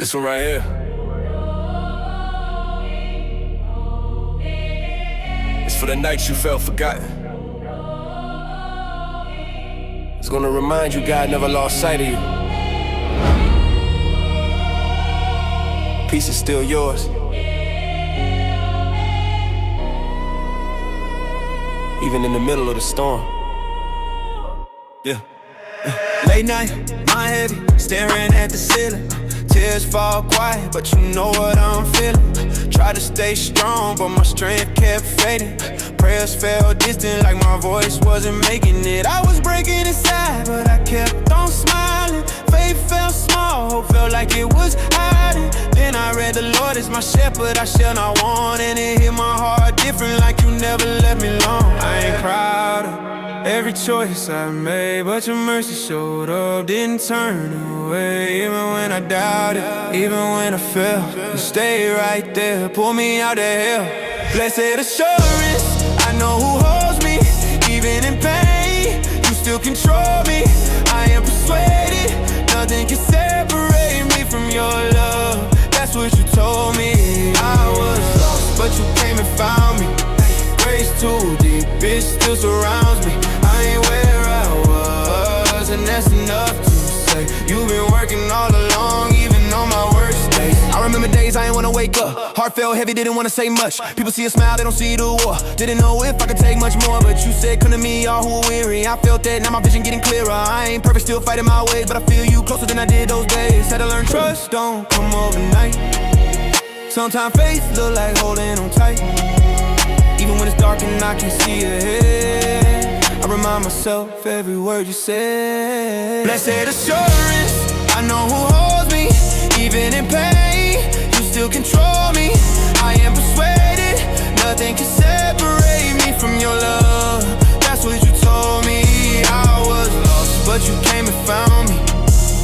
This one right here. It's for the nights you felt forgotten. It's gonna remind you God never lost sight of you. Peace is still yours. Even in the middle of the storm. Yeah. Late night, mind heavy, staring at the ceiling. Tears fall quiet, but you know what I'm feeling. Try to stay strong, but my strength kept fading. Prayers fell distant like my voice wasn't making it. I was breaking inside, but I kept on smiling. Faith felt small, hope felt like it was hiding. Then I read the Lord is my shepherd, I shall not want. And it hit my heart different like you never left me alone. I ain't proud of every choice I made, but your mercy showed up, didn't turn away. Even when I doubted, even when I fell, you stayed right there, pulled me out of hell. Blessed assurance, I know who holds me. Even in pain, you still control me. I am persuaded, nothing can separate me from your love. That's what you told me. I was lost, but you came and found me. Grace too deep, it still surrounds me. I ain't where I was, and that's enough to say. You've been working all along, even on my worst days. I remember days I ain't wanna wake up. Heart felt heavy, didn't wanna say much. People see a smile, they don't see the war. Didn't know if I could take much more, but you said come to me, all who are weary. I felt that, now my vision getting clearer. I ain't perfect, still fighting my way, but I feel you closer than I did those days. Had to learn trust don't come overnight. Sometimes faith look like holding on tight. Even when it's dark and I can't see ahead, I remind myself every word you said. Blessed assurance, I know who holds me. Even in pain, you still control me. I am persuaded, nothing can separate me from your love. That's what you told me. I was lost, but you came and found me.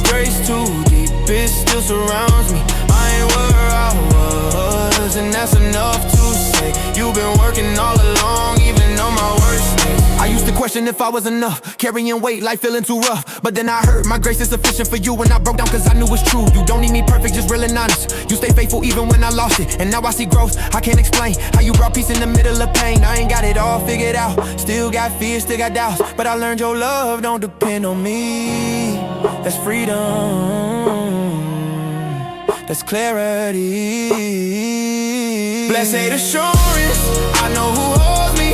Grace too deep, it still surrounds me. I ain't where I was, and that's enough to say. You've been working all along, even on my worst days. I used to question if I was enough, carrying weight, life feeling too rough. But then I heard my grace is sufficient for you, and I broke down cause I knew it's true. You don't need me perfect, just real and honest. You stay faithful even when I lost it, and now I see growth. I can't explain how you brought peace in the middle of pain. I ain't got it all figured out, still got fears, still got doubts. But I learned your love don't depend on me. That's freedom, that's clarity. Blessed assurance, I know who holds me.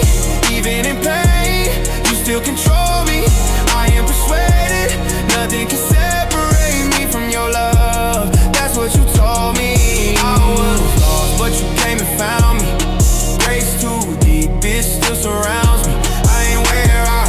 Even in pain, you still control me. I am persuaded, nothing can separate me from your love. That's what you told me. I was lost, but you came and found me. Grace too deep, it still surrounds me. I ain't where I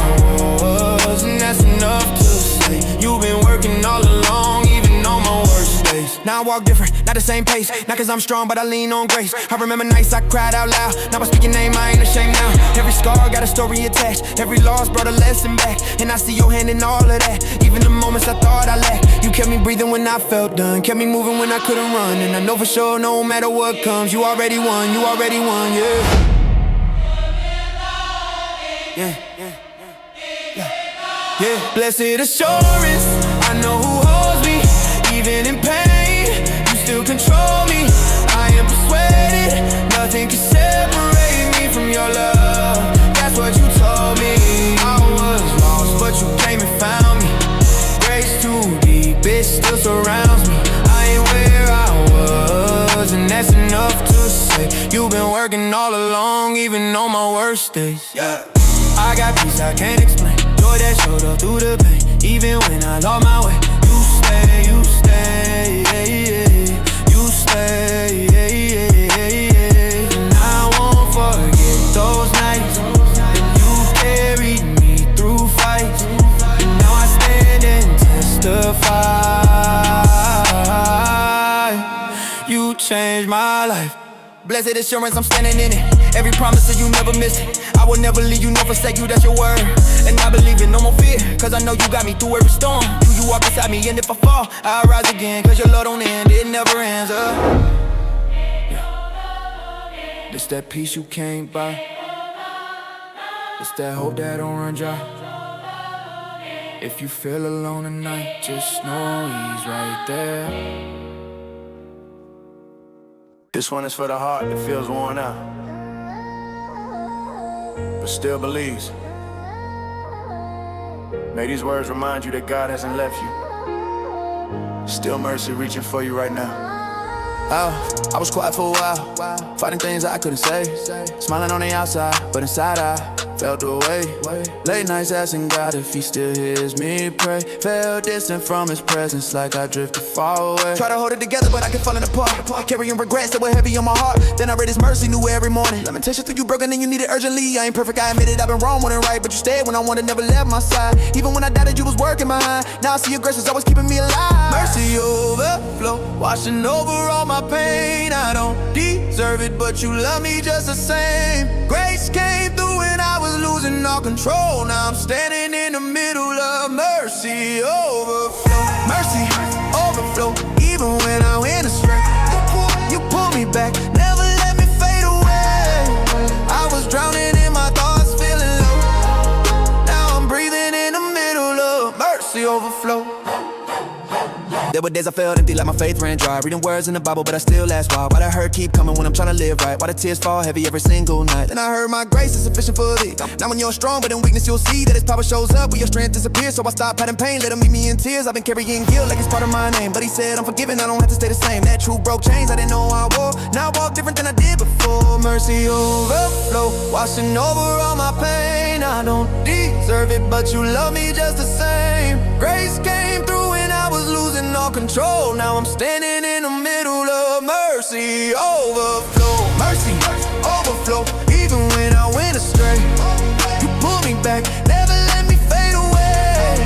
was, and that's enough to say. You've been working all along, even on my worst days. Now I walk different, not the same pace. Not cause I'm strong, but I lean on grace. I remember nights I cried out loud. Now I speak your name, I ain't ashamed now. Every scar got a story attached. Every loss brought a lesson back. And I see your hand in all of that. Even the moments I thought I lacked. You kept me breathing when I felt done. Kept me moving when I couldn't run. And I know for sure, no matter what comes, you already won, you already won, yeah. Yeah, yeah, yeah, yeah. Blessed assurance, I know who holds me. Even in pain, you still control me. I am persuaded, nothing can separate me from your love. That's what you told me. I was lost, but you came and found me. Grace too deep, it still surrounds me. I ain't where I was, and that's enough to say. You've been working all along, even on my worst days. Yeah. I got peace I can't explain. Joy that showed up through the pain. Even when I lost my way, you stay, you stay, yeah, yeah. You stay, yeah, yeah, yeah. And I won't forget those nights when you carried me through fights. And now I stand and testify. You changed my life. Blessed assurance, I'm standing in it. Every promise that you never miss it. I will never leave you, never forsake you, that's your word. And I believe in no more fear, cause I know you got me through every storm. You walk beside me, and if I fall, I'll rise again. Cause your love don't end, it never ends up. Yeah. It's that peace you can't buy. It's that hope that don't run dry. If you feel alone tonight, just know he's right there. This one is for the heart that feels worn out, but still believes. May these words remind you that God hasn't left you. Still mercy reaching for you right now. Oh, I was quiet for a while, fighting things I couldn't say. Smiling on the outside, but inside I felt away. Late nights asking God if he still hears me pray. Felt distant from his presence like I drifted far away. Try to hold it together but I kept falling apart. Carrying regrets that were heavy on my heart. Then I read his mercy new every morning. Lamentations through you broken and you need it urgently. I ain't perfect, I admit it, I've been wrong, wasn't right. But you stayed when I wanted, never left my side. Even when I doubted you was working behind. Now I see your grace was always keeping me alive. Mercy overflow, washing over all my pain. I don't deserve it, but you love me just the same. Grace came through when I was losing all control. Now I'm standing in the middle of mercy overflow. Mercy overflow, even when I went astray. You pulled me back, never let me fade away. I was drowning in my thoughts, feeling low. Now I'm breathing in the middle of mercy overflow. There were days I felt empty like my faith ran dry. Reading words in the Bible but I still ask why. Why the hurt keep coming when I'm trying to live right? Why the tears fall heavy every single night? Then I heard my grace is sufficient for thee. Now when you're strong but in weakness you'll see that his power shows up when your strength disappears. So I stopped hiding pain, let him meet me in tears. I've been carrying guilt like it's part of my name. But he said I'm forgiven, I don't have to stay the same. That truth broke chains I didn't know I wore. Now I walk different than I did before. Mercy overflow, washing over all my pain. I don't deserve it but you love me just the same. Grace came through when I was losing all control. Now I'm standing in the middle of mercy overflow. Mercy overflow, even when I went astray. You pulled me back, never let me fade away.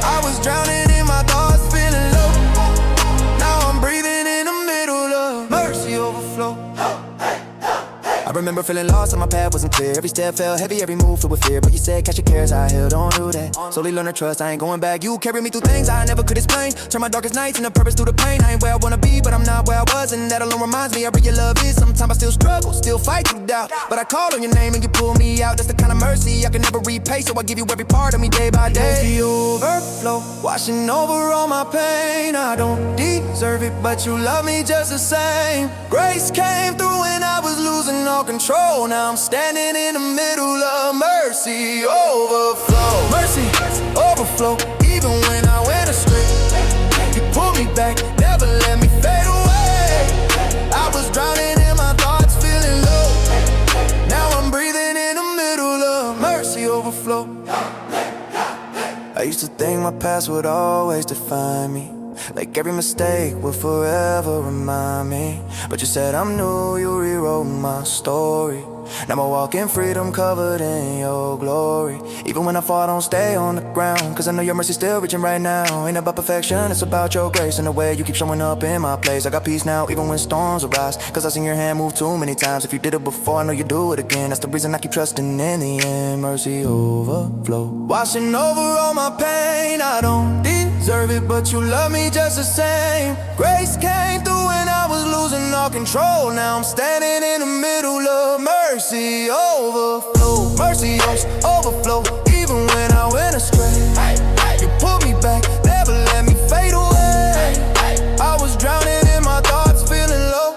I was drowning in my thoughts, feeling low. Now I'm breathing in the middle of mercy overflow. I remember feeling lost and my path wasn't clear. Every step felt heavy, every move filled with fear. But you said catch your cares, I held on to that. Slowly learn to trust, I ain't going back. You carried me through things I never could explain. Turn my darkest nights into purpose through the pain. I ain't where I wanna be, but I'm not where I was. And that alone reminds me of where your love is. Sometimes I still struggle, still fight through doubt. But I call on your name and you pull me out. That's the kind of mercy I can never repay. So I give you every part of me day by day. Mercy overflow, washing over all my pain. I don't deserve it, but you love me just the same. Grace came through when I was losing all control. Now I'm standing in the middle of mercy overflow. Mercy overflow, even when I went astray. You pulled me back, never let me fade away. I was drowning in my thoughts, feeling low. Now I'm breathing in the middle of mercy overflow. I used to think my past would always define me, like every mistake would forever remind me. But you said I'm new, you rewrote my story. Now I walk in freedom covered in your glory. Even when I fall, I don't stay on the ground, cause I know your mercy's still reaching right now. Ain't about perfection, it's about your grace and the way you keep showing up in my place. I got peace now, even when storms arise, cause I seen your hand move too many times. If you did it before, I know you do it again. That's the reason I keep trusting in the end. Mercy overflow, washing over all my pain. I don't deserve it, but you love me just the same. Grace came through when I was losing all control. Now I'm standing in the middle of mercy overflow. Mercy overflow, even when I went astray. You pulled me back, never let me fade away. I was drowning in my thoughts, feeling low.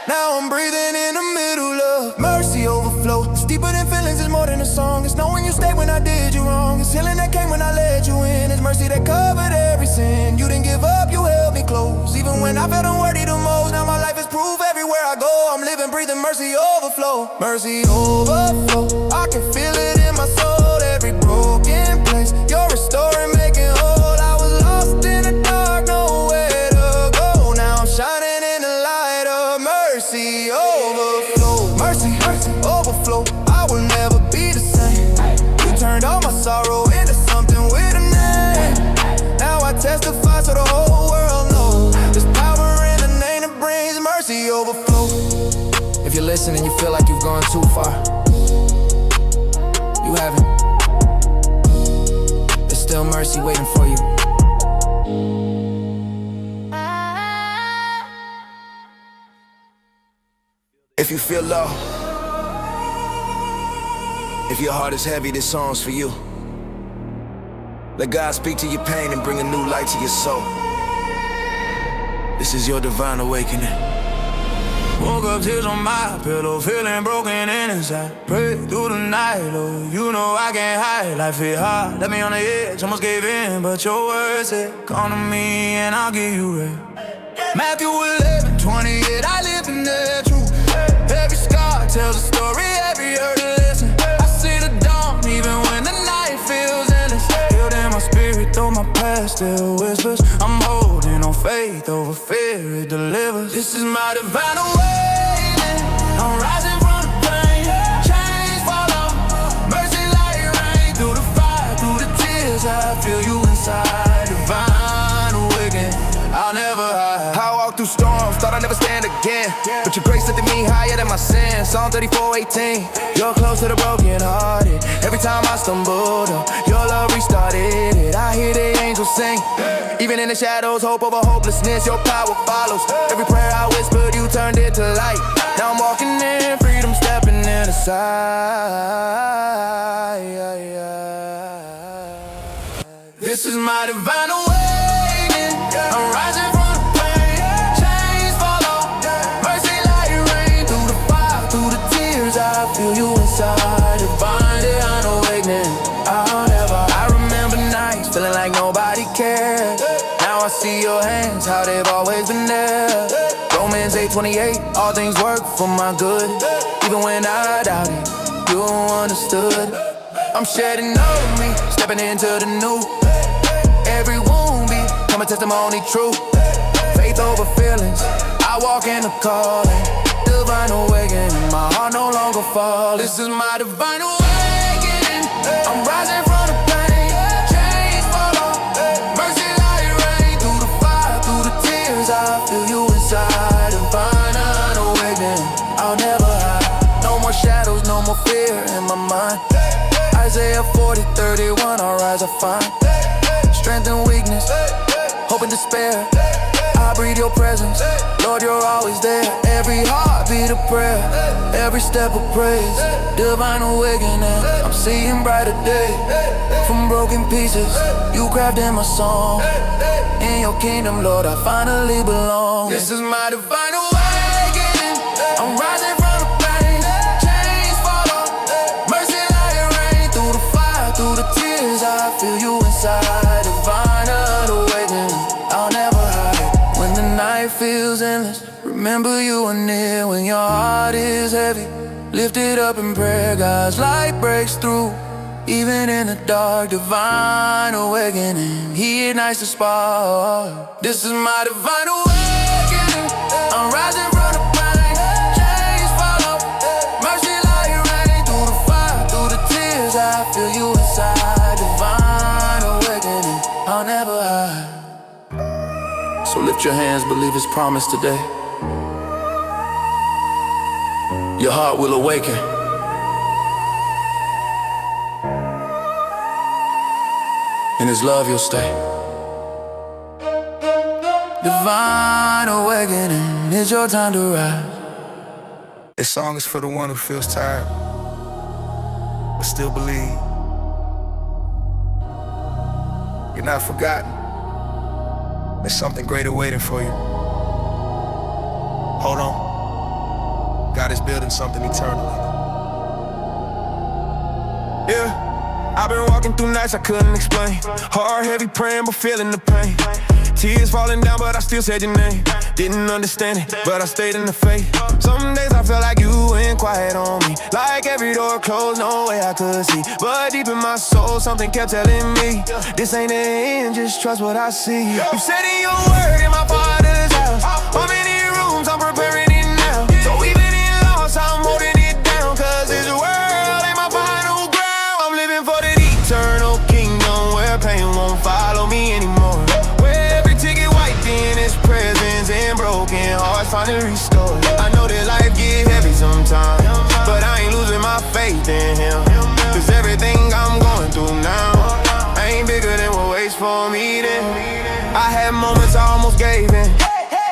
Now I'm breathing in the middle of mercy overflow. It's deeper than feelings, it's more than a song. It's knowing you stayed when I did you wrong. It's healing that came when I let you in. It's mercy that covered every sin. You didn't give up, you held me close, even when I felt unworthy the most. Now my life is proof everywhere I go. I'm living, breathing mercy overflow. Mercy overflow, I can feel it in my soul. Every broken place, you're restoring, making whole. I was lost in the dark, nowhere to go. Now I'm shining in the light of mercy overflow. Mercy overflow, I will never be the same. You turned all my sorrow into something with a name. Now I testify so the whole world knows there's power in the name that brings mercy overflow. If you're listening, you feel like you've gone too far. You haven't. There's still mercy waiting for you. If you feel low, if your heart is heavy, this song's for you. Let God speak to your pain and bring a new light to your soul. This is your divine awakening. Woke up, tears on my pillow, feeling broken inside. Pray through the night, Lord, you know I can't hide. Life hit hard, left me on the edge, almost gave in, but your word said, come to me and I'll give you rest. Matthew 11:28, I live in the truth. Every scar tells a story, every hurt a lesson. I see the dawn even when the night feels endless. Healed in my spirit, though my past still whispers. I'm holding on faith over fear, it delivers. This is my divine awakening. I'm rising from the pain. Chains fall off, mercy like rain. Through the fire, through the tears, I feel you inside. Divine awakening, I'll never hide. I walk through storms, thought I'd never stand again, but your grace lifted me higher than my sin. Psalm 34:18, you're close to the broken hearted. Every time I stumbled, your love restarted it. I hear the angels sing. Even in the shadows, hope over hopelessness, your power follows. Every prayer I whispered, you turned it to light. Now I'm walking in freedom, stepping in the side. This is my divine awakening. I'm rising from the pain. Chains fall off, mercy like rain. Through the fire, through the tears, I feel you inside. Divine awakening, I remember nights feeling like nobody cared. Now I see your hands, how they've always been there. Romans 8:28, all things work for my good. Even when I doubted, you understood. I'm shedding over me, stepping into the new. Every wound become a testimony true. Faith over feelings, I walk in the calling. Divine awakening, my heart no longer falls. This is my divine awakening. I'm rising from the pain. Chains fall off, mercy like rain. Through the fire, through the tears, I feel you inside. Divine awakening, I'll never hide. No more shadows, no more fear in my mind. Isaiah 40:31, I'll rise, I find strength and weakness, hope and despair. I breathe your presence, Lord, you're always there. Every heartbeat a prayer, every step of praise. Divine awakening, I'm seeing brighter day. From broken pieces, you crafted in my song. In your kingdom, Lord, I finally belong. This is my divine awakening. I'm rising from the pain. Chains fall off, mercy like rain. Through the fire, through the tears, I feel you inside. Divine awakening, I'll never hide. When the night feels endless, remember you are near. When your heart is heavy, lift it up in prayer. God's light breaks through, even in the dark. Divine awakening, He ignites the spark. This is my divine awakening. I'm rising from the pain. Chains fall off, mercy like rain. Through the fire, through the tears, I feel you inside. Divine awakening, I'll never hide. So lift your hands, believe His promise today. Your heart will awaken. In His love you'll stay. Divine awakening, it's your time to rise. This song is for the one who feels tired, but still believe. You're not forgotten. There's something greater waiting for you. Hold on. God is building something eternally. Yeah, I've been walking through nights I couldn't explain. Heart heavy praying but feeling the pain. Tears falling down but I still said your name. Didn't understand it but I stayed in the faith. Some days I felt like you went quiet on me, like every door closed, no way I could see. But deep in my soul something kept telling me, this ain't the end, just trust what I see. You said in your word in my Father's house, how many rooms I'm preparing it now. So even in loss I'm holding it down, cause this world ain't my final ground. I'm living for the eternal kingdom where pain won't follow me anymore, where every ticket wiped in His presence and broken hearts finally restored. I know that life get heavy sometimes, but I ain't losing my faith in Him, cause everything I'm going through now ain't bigger than what waits for me then. I had moments I almost gave in,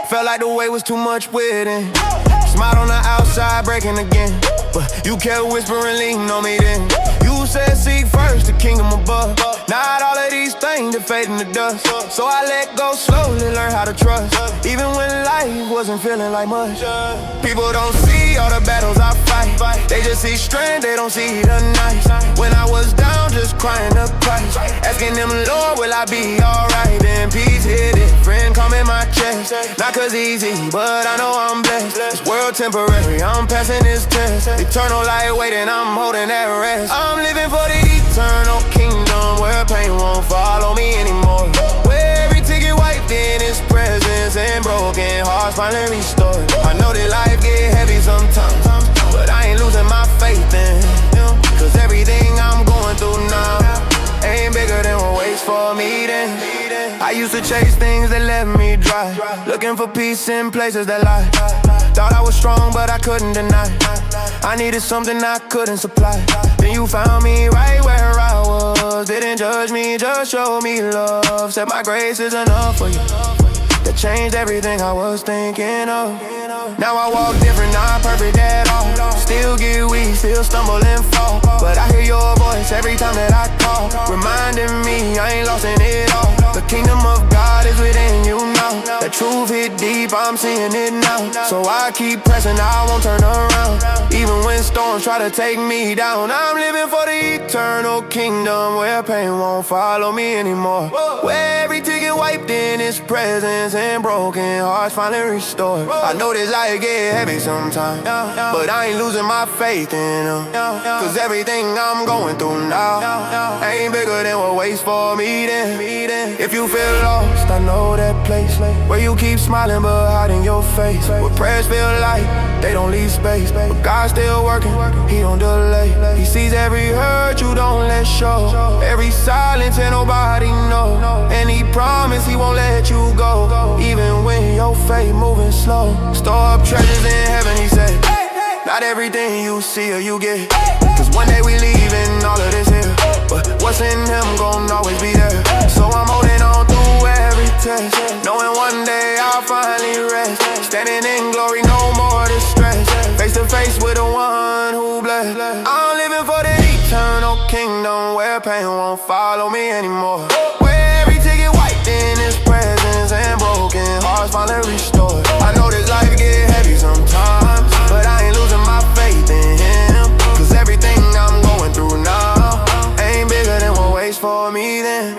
felt like the weight was too much within. Smile on the outside, breaking again. But you kept whispering, lean on me then. You said seek first the kingdom above. Not all of these things that fade in the dust. So I let go slowly, learn how to trust. Even when life wasn't feeling like much. People don't see all the battles I fight. They just see strength, they don't see the night. When I was down, just crying to Christ. Asking them, Lord, will I be alright? Then peace hit it, friend come in my chest. Not cause easy, but I know I'm blessed. This world temporary, I'm passing this test. Eternal light waiting, I'm holding that rest. I'm living for the eternal kingdom, where pain won't follow me anymore. Where every ticket wiped in His presence, and broken hearts finally restored. I know that life get heavy sometimes, but I ain't losing my faith in Him. Cause everything I'm going through now ain't bigger than what waits for me then. I used to chase things that left me dry, looking for peace in places that lie. Thought I was strong, but I couldn't deny. I needed something I couldn't supply. Then you found me right where I was. Didn't judge me, just showed me love. Said my grace is enough for you. That changed everything I was thinking of. Now I walk different, not perfect at all. Still get weak, still stumble and fall. But I hear your voice every time that I call, reminding me I ain't lost in it all. The kingdom of God is within you now. That truth hit deep, I'm seeing it now. So I keep pressing, I won't turn around. Even when storms try to take me down, I'm living for the eternal kingdom, where pain won't follow me anymore. Where every ticket wiped in His presence, and broken hearts finally restored. I know this life get heavy sometimes, but I ain't losing my faith in Him. Cause everything I'm going through now ain't bigger than what waits for me then. If you feel lost, I know that place where you keep smiling but hiding your face. Where prayers feel like they don't leave space, but God's still working, He don't delay. He sees every hurt you don't let show, every silence and nobody know. And He promised He won't let you go, even when your faith moving slow. Store up treasures in heaven, He said. Not everything you see or you get, cause one day we leaving all of this here. But what's in Him gon' always be there. So I'm holding on through every test, knowing one day I'll finally rest. Standing in glory, no more distress. Face to face with the one who blessed. I'm living for the eternal kingdom, where pain won't follow me anymore. Where every ticket wiped in His presence, and broken hearts finally restored. I know this life get heavy sometimes, but I ain't losing my faith in Him. Cause everything I'm going through now ain't bigger than what waits for me then.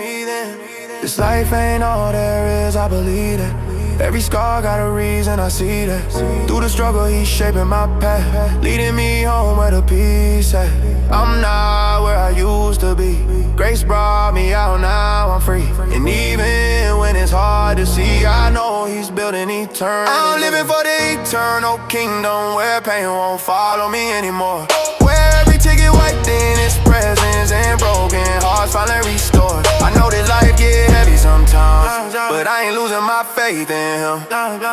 This life ain't all there is, I believe that. Every scar got a reason, I see that. Through the struggle, He's shaping my path, leading me home where the peace at. I'm not where I used to be. Grace brought me out, now I'm free. And even when it's hard to see, I know He's building eternity. I'm living for the eternal kingdom, where pain won't follow me anymore. Where every ticket wiped in His presence, and broken hearts finally restored. I know this life get heavy sometimes, but I ain't losing my faith in Him.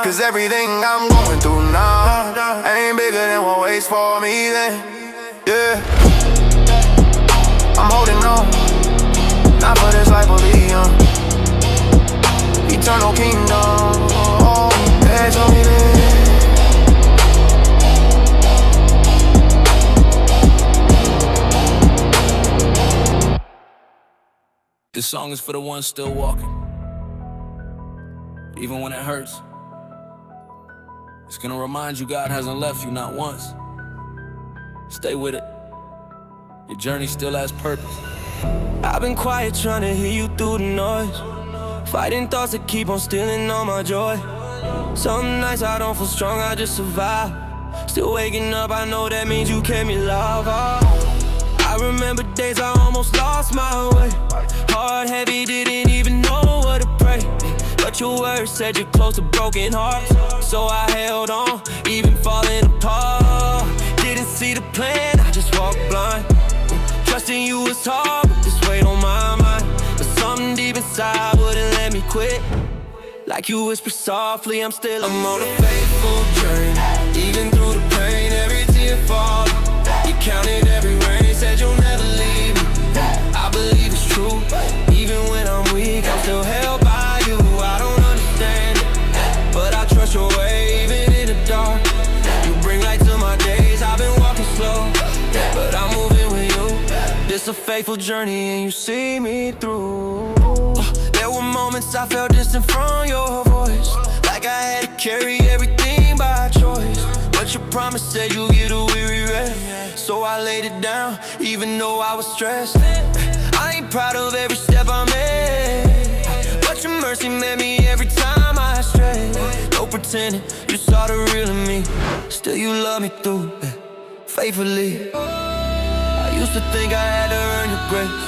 Cause everything I'm going through now ain't bigger than what waits for me then. Yeah, I'm holding on, not for this life, but beyond. Eternal kingdom, oh, there's only this. This song is for the ones still walking, even when it hurts. It's gonna remind you God hasn't left you, not once. Stay with it. Your journey still has purpose. I've been quiet trying to hear you through the noise, fighting thoughts that keep on stealing all my joy. Some nights I don't feel strong, I just survive. Still waking up, I know that means you kept me alive. I remember days I almost lost my way. Heart heavy, didn't even know what to pray. But your words said you're close to broken hearts, so I held on, even falling apart. Didn't see the plan, I just walked blind. Trusting you was hard, but this weight on my mind. But something deep inside wouldn't let me quit. Like you whisper softly, I'm on a faithful journey. Even through the pain, every tear falling. You counted every rain, said you'll never leave me. I believe it's true. Even when I'm weak, I'm still held by you. I don't understand it, but I trust your way, even in the dark. You It's a faithful journey and you see me through. There were moments I felt distant from your voice, like I had to carry everything by choice. But your promise said you'll get a weary rest, so I laid it down even though I was stressed. I ain't proud of every step I made, but your mercy met me every time I strayed. No pretending you saw the real in me, still you love me through faithfully. I used to think I had to earn your grace,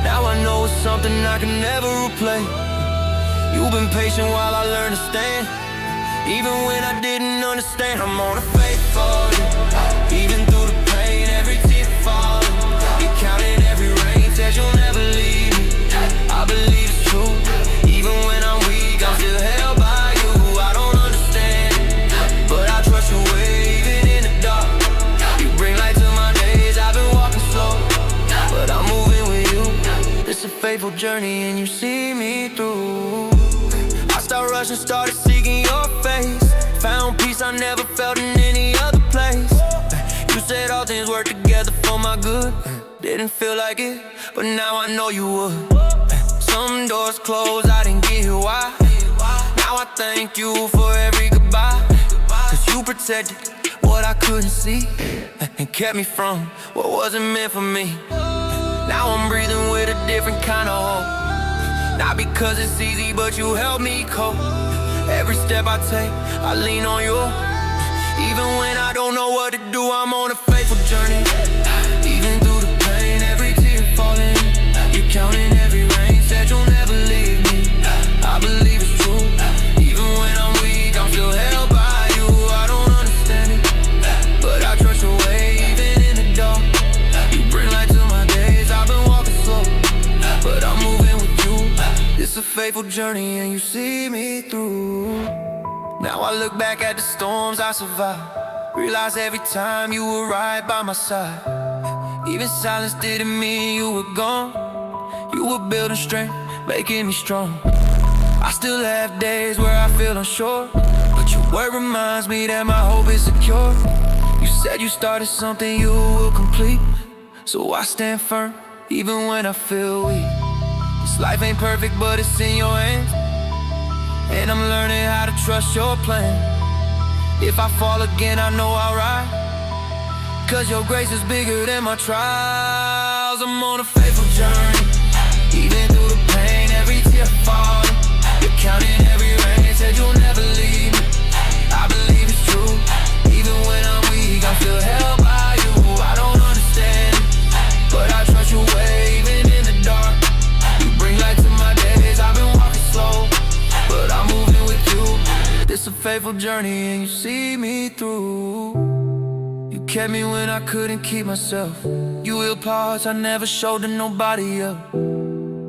now I know it's something I can never replace. You've been patient while I learned to stand, even when I didn't understand. I'm on a faith for you, even through the pain, every tear falling. You counted every rain, said you'll never leave me. I believe it's true, even when I'm weak, I'm still held by you. I don't understand, but I trust your way even in the dark. You bring light to my days, I've been walking slow, but I'm moving with you. It's a faithful journey and you see me through. I started rushing, started seeking your face, found peace I never felt in any other place. You said all things work together for my good, didn't feel like it, but now I know you would. Some doors closed, I didn't get why. Now I thank you for every goodbye, cause you protected what I couldn't see, and kept me from what wasn't meant for me. Now I'm breathing with a different kind of hope, not because it's easy, but you help me cope. Every step I take, I lean on you. Even when I don't know what to do, I'm on a faithful journey. Even through the pain, every tear falling. You're counting every rain, said you'll never leave me. I believe it's true, even when I'm weak, I'm still held by you. I don't understand it, but I trust your way even in the dark. You bring light to my days, I've been walking slow, but I'm moving with you. It's a faithful journey and you see me through. Now I look back at the storms I survived, realize every time you were right by my side. Even silence didn't mean you were gone. You were building strength, making me strong. I still have days where I feel unsure, but your word reminds me that my hope is secure. You said you started something you will complete, so I stand firm even when I feel weak. This life ain't perfect, but it's in your hands, and I'm learning how to trust your plan. If I fall again, I know I'll rise, cause your grace is bigger than my trials. I'm on a faithful journey, even through the pain, every tear falling. You're counting every rain, said you'll never leave me. I believe it's true, even when I'm weak, I'm still held by you. I don't understand, but I trust your way even in the dark. You bring light to my days, I've been walking slow, but I'm moving with you. It's a faithful journey and you see me through. You kept me when I couldn't keep myself. You healed parts I never showed to nobody else.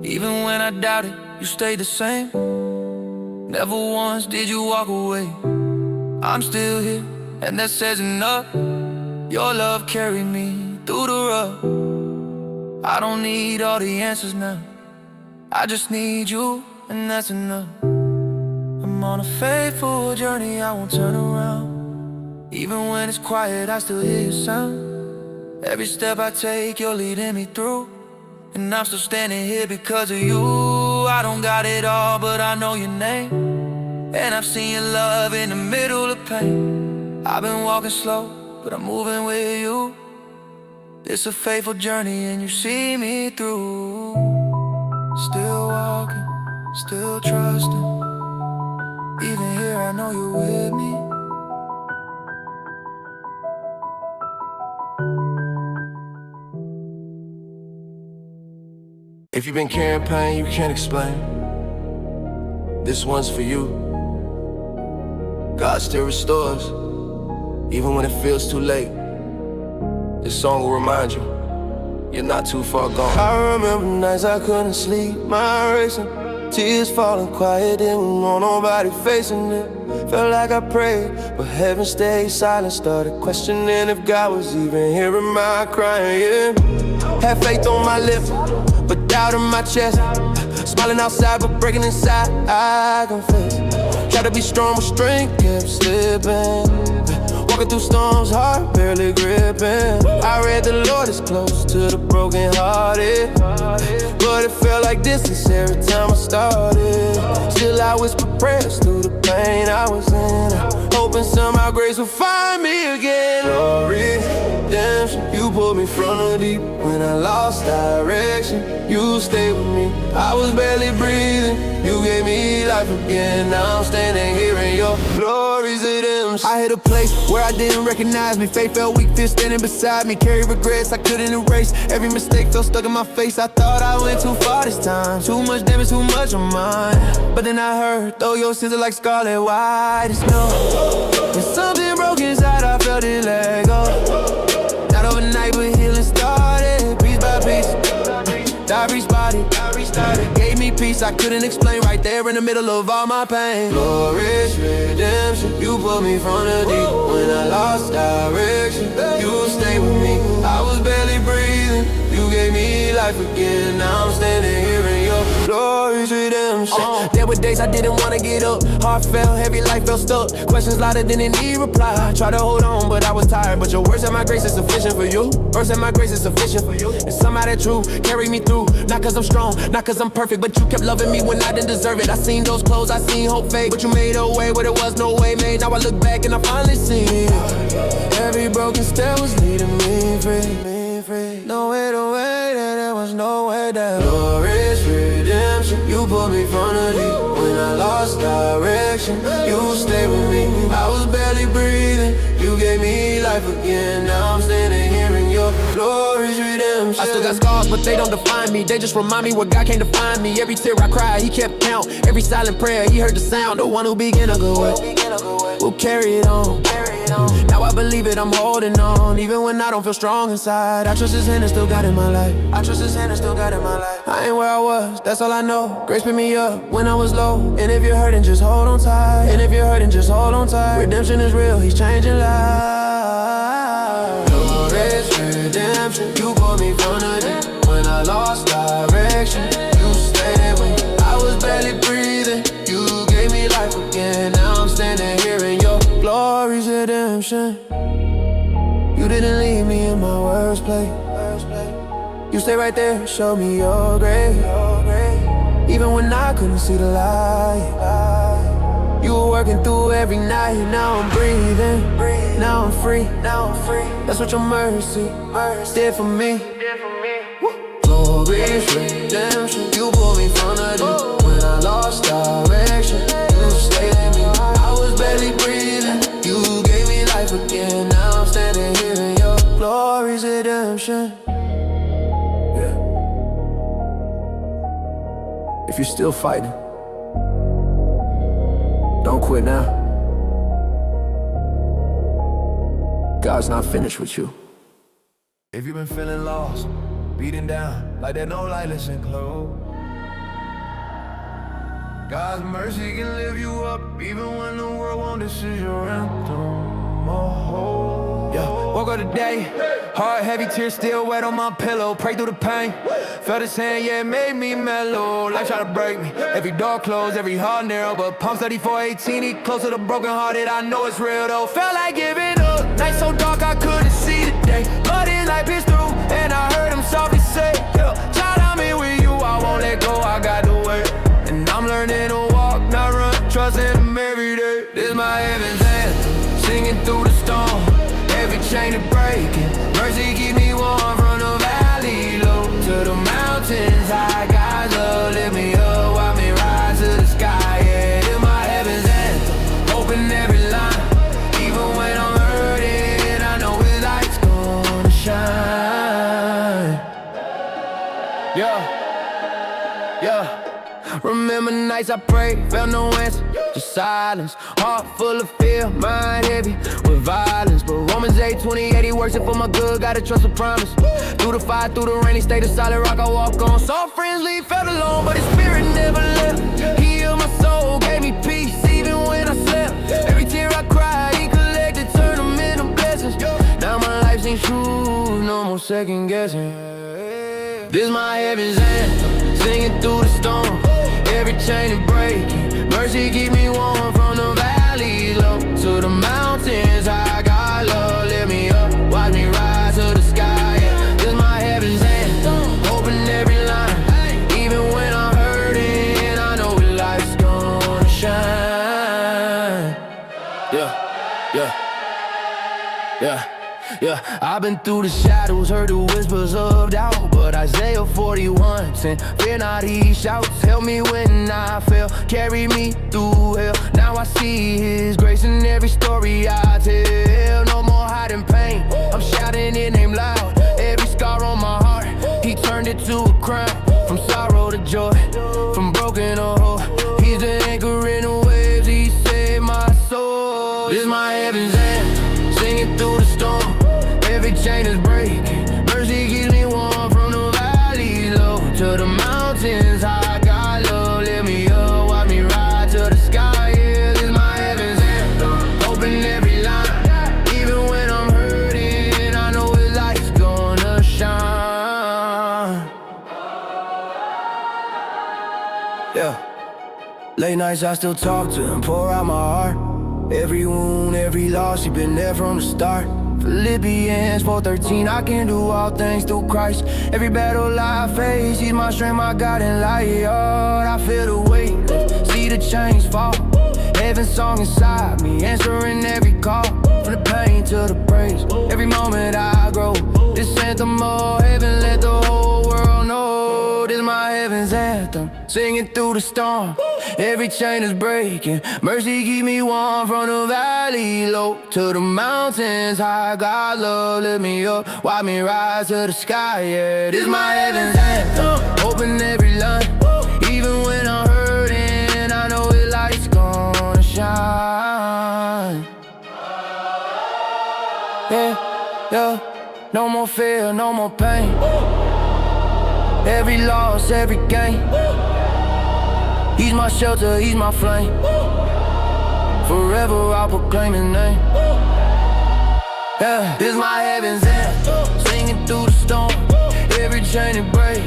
Even when I doubted, you stayed the same. Never once did you walk away. I'm still here, and that says enough. Your love carried me through the rough. I don't need all the answers now, I just need you, and that's enough. I'm on a faithful journey, I won't turn around. Even when it's quiet, I still hear your sound. Every step I take, you're leading me through, and I'm still standing here because of you. I don't got it all, but I know your name, and I've seen your love in the middle of pain. I've been walking slow, but I'm moving with you. It's a faithful journey and you see me through. Still walking, still trusting. Even here I know you're with me. If you've been carrying pain you can't explain, this one's for you. God still restores, even when it feels too late. This song will remind you, you're not too far gone. I remember nights I couldn't sleep, mind racing, tears falling quiet, didn't want nobody facing it. Felt like I prayed, but heaven stayed silent. Started questioning if God was even hearing my crying, yeah. Had faith on my lips, but doubt in my chest. Smiling outside, but breaking inside, I confess. Tried to be strong, but strength kept slipping. Walking through storms, heart barely gripping. I read the Lord is close to the brokenhearted, but it felt like distance every time I started. Still I whisper prayers through the pain I was in, hoping somehow grace will find me again. Glory, redemption, you pulled me from the deep. When I lost direction, you stayed with me. I was barely breathing, you gave me life again. Now I'm standing here in your glory's redemption. I hit a place where I didn't recognize me. Faith felt weak, fear standing beside me. Carry regrets I couldn't erase. Every mistake felt stuck in my face. I thought I went too far this time. Too much damage, too much of mine. But then I heard, though your sins are like scarlet white as snow. When something broke inside, I felt it let go. Not overnight, but healing started, piece by piece. I restarted, gave me peace I couldn't explain, right there in the middle of all my pain. Glorious redemption, you pulled me from the deep. When I lost direction, you stayed with me. I was barely breathing, you gave me life again. Now I'm standing here in your glorious redemption. There were days I didn't wanna get up. Heart felt heavy, life felt stuck. Questions louder than any reply. Tried to hold on, but I was tired. But your words and my grace is sufficient for you. Words and my grace is sufficient for you. And somehow that truth carried me through. Not cause I'm strong, not cause I'm perfect, but you kept loving me when I didn't deserve it. I seen those clothes, I seen hope fade, but you made a way where there was no way made. Now I look back and I finally see it. Every broken step was leading me free. No way to wait, and there was no way down. Glorious redemption, you pulled me from the deep. When I lost direction, you stayed with me. I was barely breathing, you gave me life again. Now I'm standing here in your glorious redemption. I still got scars, but they don't define me. They just remind me where God came to find me. Every tear I cried, he kept count. Every silent prayer, he heard the sound. The one who began a good work will carry it on. Now I believe it, I'm holding on. Even when I don't feel strong inside, I trust his hand and still got in my life. I ain't where I was, that's all I know. Grace picked me up when I was low. And if you're hurting, just hold on tight. Redemption is real, he's changing lives. Glorious redemption, you pulled me from the deep. When I lost direction, you stayed with me. I was barely breathing, you gave me life again. Now I'm standing here in your glory's redemption. You didn't leave me in my worst place. You stay right there, show me your grace. Even when I couldn't see the light, you were working through every night. Now I'm breathing, now I'm free. That's what your mercy did for me. Glorious redemption, you pulled me from the deep. When I lost direction, you stayed with me. I was barely breathing, you gave me life again. Now I'm standing here in your glorious redemption. If you're still fighting, don't quit now. God's not finished with you. If you've been feeling lost, beaten down, like there's no light, listen close. God's mercy can lift you up, even when the world won't. This is your anthem. Oh, yeah. Woke up today, heart heavy, tears still wet on my pillow. Pray through the pain, felt his hand, yeah, it made me mellow. Life tried to break me, every door closed, every heart narrow. But Psalm 34:18, he close to the brokenhearted. I know it's real though. Felt like giving up, night so dark I couldn't see the day. But his light pierced through, and I heard him softly say, yeah, child, I'm here with you, I won't let go, I got to work. And I'm learning to walk, not run, trusting him every day. This my heaven's anthem, singing through the storm. Every chain is breaking, mercy keep me warm. From the valley low to the mountains high, guys up, lift me up, watch me rise to the sky. Yeah, this my heaven's anthem, open every line. Even when I'm hurting, I know his light's gonna shine. Yeah. Remember nights I prayed, felt no answer, just silence. Heart full of fear, mind heavy with violence. But Romans 8:28, he works it for my good, gotta trust the promise. Through the fire, through the rainy, stay the solid rock I walk on. Saw friends leave, felt alone, but his spirit never left. He healed my soul, gave me peace, even when I slept. Every tear I cried, he collected, turned them into blessings. Now my life seems true, no more second guessing. This my heaven's anthem, singing through the storm. Every chain is breaking, mercy keep me warm. From the valley low to the mountains high, God Yeah, I've been through the shadows, heard the whispers of doubt, but Isaiah 41:10, fear not, he shouts, help me when I fail, carry me through hell. Now I see his grace in every story I tell. No more hiding pain, I'm shouting his name loud. Every scar on my heart, he turned it to a crown. From sorrow to joy, from broken to whole, he's the anchor in the waves, he saved my soul. This is my heaven's anthem, singing through the storm. Every chain is breaking, mercy keeps me warm. From the valley low to the mountains high, God love lift me up, watch me ride to the sky. Yeah, this is my heaven's anthem, open every line. Even when I'm hurting, I know his light's gonna shine. Yeah, late nights I still talk to him, pour out my heart. Every wound, every loss, he been there from the start. Philippians 4:13, I can do all things through Christ. Every battle I face, he's my strength, my God and light. I feel the weight lift, see the chains fall. Heaven's song inside me, answering every call. From the pain to the praise, every moment I grow. This anthem of heaven, let the whole world know. This is my heaven's anthem, singing through the storm. Every chain is breaking, mercy keep me warm. From the valley low to the mountains high, God love lift me up, watch me rise to the sky. Yeah, this is my heaven's anthem, open every line. Even when I'm hurting, I know his light's gonna shine. Yeah, no more fear, no more pain. Every loss, every gain, he's my shelter, he's my flame. Forever I'll proclaim his name. Yeah, this is my heaven's anthem, singing through the storm. Every chain it break,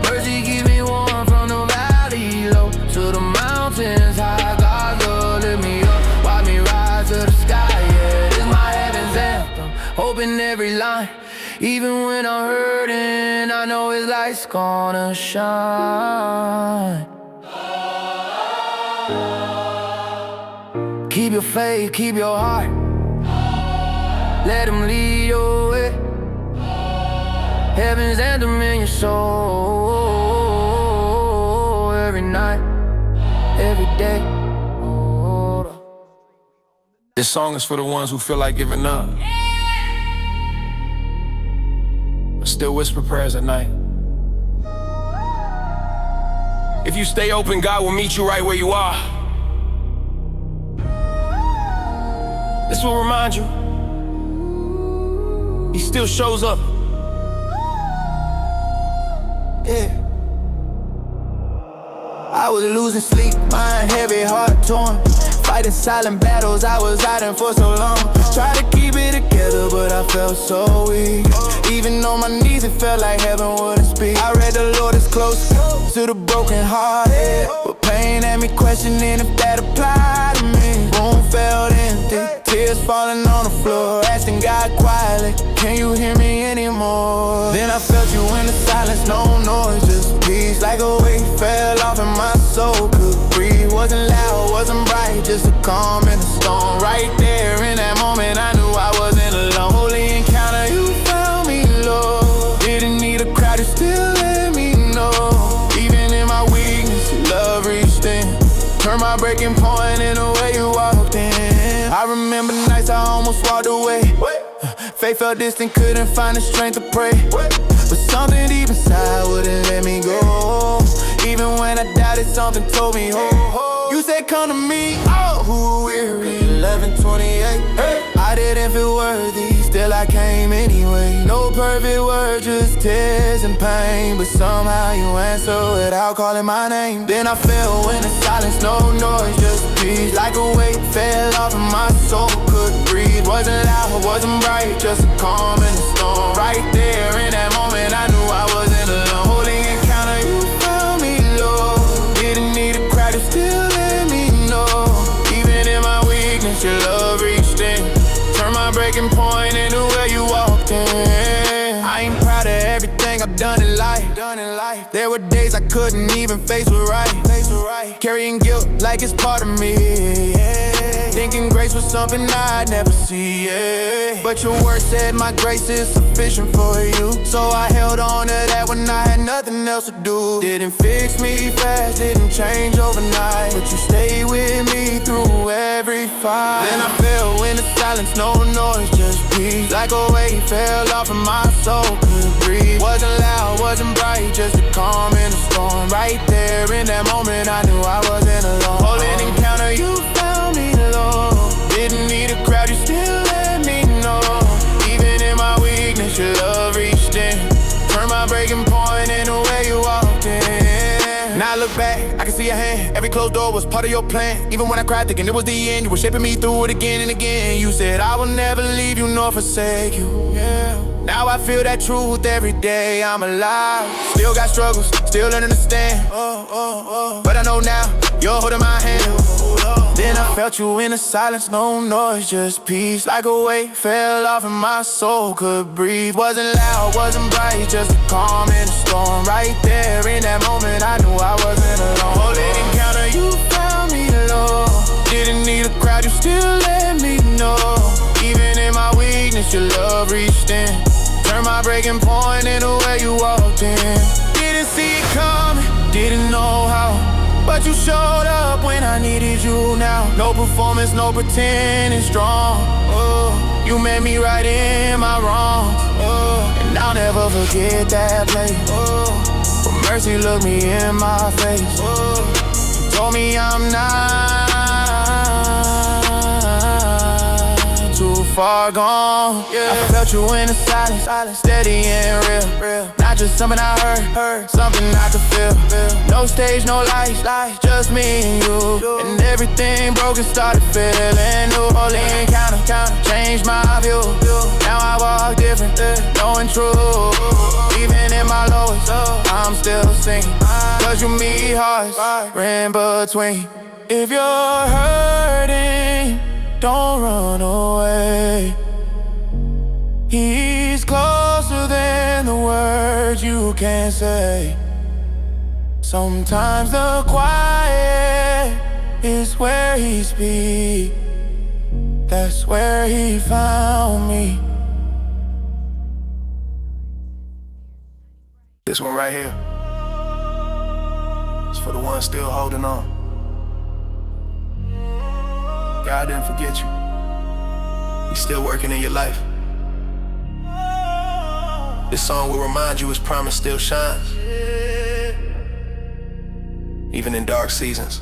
mercy keep me warm. From the valley low to the mountains high, God love lift me up, watch me rise to the sky. Yeah, this is my heaven's anthem, open every line. Even when I'm hurting, I know his light's gonna shine. Keep your faith, keep your heart, let him lead your way. Heaven's anthem in your soul, every night, every day. This song is for the ones who feel like giving up, but still whisper prayers at night. If you stay open, God will meet you right where you are. This will remind you, he still shows up. Yeah. I was losing sleep, mind heavy, heart torn. Fighting silent battles, I was hiding for so long. Tried to keep it together, but I felt so weak. Even on my knees, it felt like heaven wouldn't speak. I read the Lord is close to the broken hearted, but pain had me questioning if that applied to me. Room felt empty, tears falling on the floor, asking God quietly, can you hear me anymore? Then I felt you in the silence, no noise, just peace. Like a weight fell off and my soul could breathe. Wasn't loud, wasn't bright, just a calm in the storm. Right there in that moment, I knew I wasn't alone. Holy encounter, you found me, Lord. Didn't need a crowd, you still let me know. Even in my weakness, your love reached in. Turned my breaking point in the way you walked in. I remember nights I almost walked away. Faith felt distant, couldn't find the strength to pray. But something deep inside wouldn't let me go. Even when I doubted, something told me, oh, you said come to me, oh, who weary. 11:28, hey. I didn't feel worthy, still I came anyway. No perfect word, just tears and pain, but somehow you answer without calling my name. Then I fell in the silence, no noise, just peace. Like a weight fell off and my soul couldn't breathe. Wasn't loud, wasn't bright, just a calm in the storm. Right there in that moment, I knew I wasn't alone. Holy encounter, you found me, Lord. Didn't need a crowd, you still let me know. Even in my weakness, your love reached in. Turn my breaking point into where you walked in. I ain't proud of everything I've done in life. There were days I couldn't even face what's right. Carrying guilt like it's part of me. Yeah. thinking grace was something I'd never see, yeah. But your word said my grace is sufficient for you. So I held on to that when I had nothing else to do. Didn't fix me fast, didn't change overnight, but you stayed with me through every fight. Then I fell into silence, no noise, just peace. Like a weight fell off of my soul, couldn't breathe. Wasn't loud, wasn't bright, just a calm in the storm. Right there in that moment I knew I wasn't alone. Holding encounter, you found me low. Didn't need a crowd, you still let me know. Even in my weakness, your love reached in. Turned my breaking point in the way you walked in. Now I look back, I can see your hand. Every closed door was part of your plan. Even when I cried thinking it was the end, you were shaping me through it again and again. You said I will never leave you nor forsake you, yeah. Now I feel that truth every day I'm alive. Still got struggles, still learning to stand. But I know now, you're holding my hand. Then I felt you in the silence, no noise, just peace. Like a weight fell off and my soul could breathe. Wasn't loud, wasn't bright, just a calm in the storm. Right there in that moment I knew I wasn't alone. Holy encounter, you found me low. Didn't need a crowd, you still let me know. Even in my weakness, your love reached in. Turned my breaking point in the way you walked in. Didn't see it coming, didn't know how, but you showed up when I needed you now. No performance, no pretending strong. You met me right in my wrong. And I'll never forget that place. But mercy looked me in my face. Told me I'm not too far gone, yeah. I felt you in the silence, steady and real. Not just something I heard, something I could feel. No stage, no lights, just me and you. And everything broken started feeling new. Holy encounter, changed my view. Now I walk different, knowing true. Even in my lowest, I'm still singing. Cause you meet hearts, in between. If you're hurting, don't run away. He's closer than the words you can say. Sometimes the quiet is where he speaks. That's where he found me. This one right here, it's for the ones still holding on. God didn't forget you. He's still working in your life. This song will remind you his promise still shines, even in dark seasons.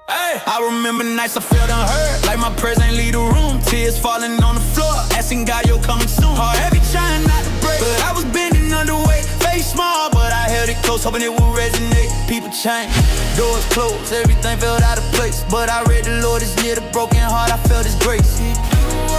Hey, I remember nights I felt unheard, like my prayers ain't leave the room. Tears falling on the floor, asking God you're coming soon. Heart heavy, trying not to break, but I was bending underweight. Face small, but I held it close, hoping it would resonate. People change, doors closed, everything felt out of place. But I read the Lord is near the broken heart, I felt his grace.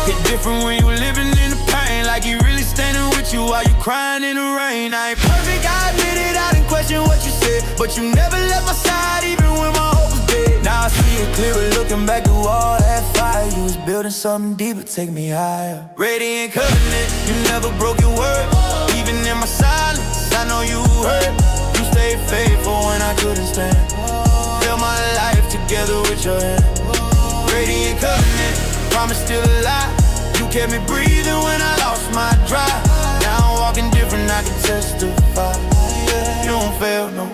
It's different when you living in the pain, like he really standing with you while you crying in the rain. I ain't perfect, I admit it, I didn't question what you said, but you never left my side, even when my hope was dead. Now I see it clearer, looking back through all that fire. You was building something deeper, take me higher. Radiant covenant, you never broke your word. Even in my silence, I know you hurt. You stayed faithful when I couldn't stand. Held my life together with your hand. Radiant covenant, promise still alive. You kept me breathing when I lost my drive. Now I'm walking different, I can testify. You don't fail, no.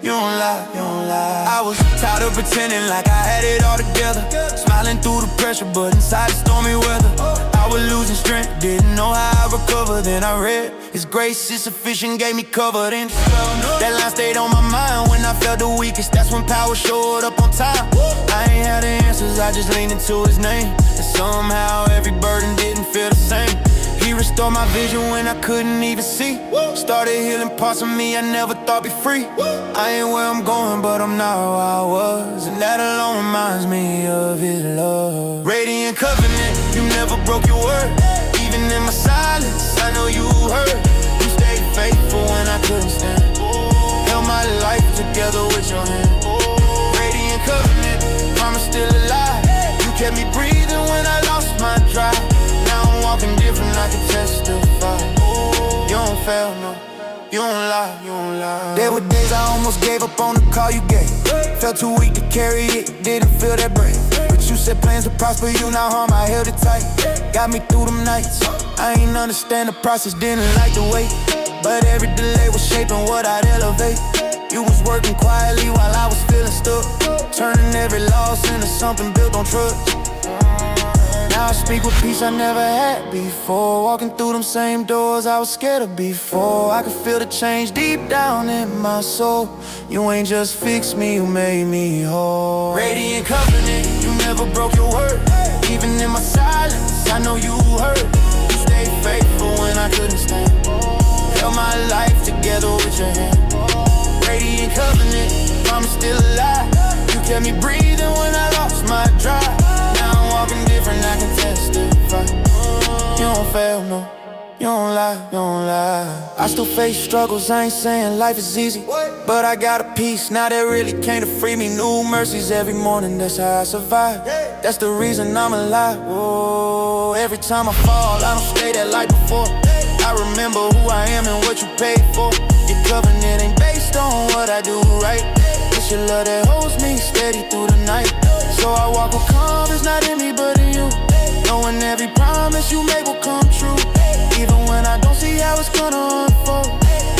You don't lie, you don't lie. I was tired of pretending like I had it all together, smiling through the pressure, but inside the stormy weather I was losing strength, didn't know how I recover. Then I read, his grace is sufficient, gave me cover. Then that line stayed on my mind when I felt the weakest. That's when power showed up on time. I ain't had the answers, I just leaned into his name. And somehow every burden didn't feel the same. He restored my vision when I couldn't even see. Started healing parts of me I never thought be free. I ain't where I'm going, but I'm not where I was, and that alone reminds me of his love. Radiant covenant, you never broke your word. Even in my silence, I know you hurt. You stayed faithful when I couldn't stand. Held my life together with your hand. Radiant covenant, promise still alive. You kept me breathing when I lost my drive. Walking different, I can testify. You don't fail, no. You don't lie, you don't lie. There were days I almost gave up on the call you gave. Felt too weak to carry it, didn't feel that brave. But you said plans to prosper you, now harm, I held it tight. Got me through them nights. I ain't understand the process, didn't like the wait. But every delay was shaping what I'd elevate. You was working quietly while I was feeling stuck, turning every loss into something built on trust. Now I speak with peace I never had before. Walking through them same doors I was scared of before. I could feel the change deep down in my soul. You ain't just fixed me, you made me whole. Radiant covenant, you never broke your word. Even in my silence, I know you heard. You stayed faithful when I couldn't stand. Held my life together with your hand. Radiant covenant, I'm still alive. You kept me breathing when I lost my drive. Now I'm walking different, I can testify. You don't fail, no, you don't lie, you don't lie. I still face struggles, I ain't saying life is easy, but I got a peace now that really came to free me. New mercies every morning, that's how I survive. That's the reason I'm alive. Whoa, every time I fall, I don't stay that light before. I remember who I am and what you paid for. Your covenant ain't based on what I do right. It's your love that holds me steady through the night. So I walk with confidence, not in me but in you, knowing every promise you made will come true. Even when I don't see how it's gonna unfold,